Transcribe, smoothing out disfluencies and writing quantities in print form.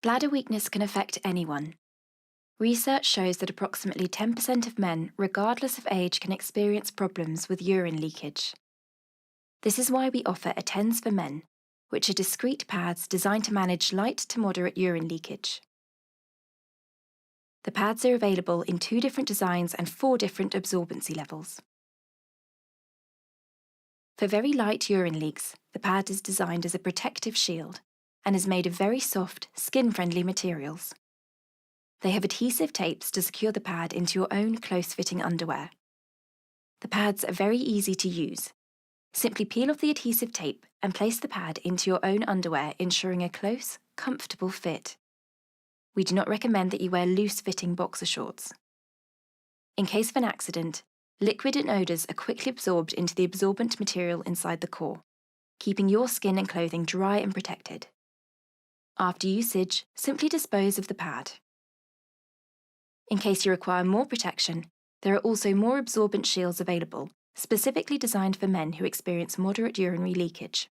Bladder weakness can affect anyone. Research shows that approximately 10% of men, regardless of age, can experience problems with urine leakage. This is why we offer a TENS for Men, which are discrete pads designed to manage light to moderate urine leakage. The pads are available in 2 different designs and 4 different absorbency levels. For very light urine leaks, the pad is designed as a protective shield and is made of very soft, skin-friendly materials. They have adhesive tapes to secure the pad into your own close-fitting underwear. The pads are very easy to use. Simply peel off the adhesive tape and place the pad into your own underwear, ensuring a close, comfortable fit. We do not recommend that you wear loose-fitting boxer shorts. In case of an accident, liquid and odours are quickly absorbed into the absorbent material inside the core, keeping your skin and clothing dry and protected. After usage, simply dispose of the pad. In case you require more protection, there are also more absorbent shields available, specifically designed for men who experience moderate urinary leakage.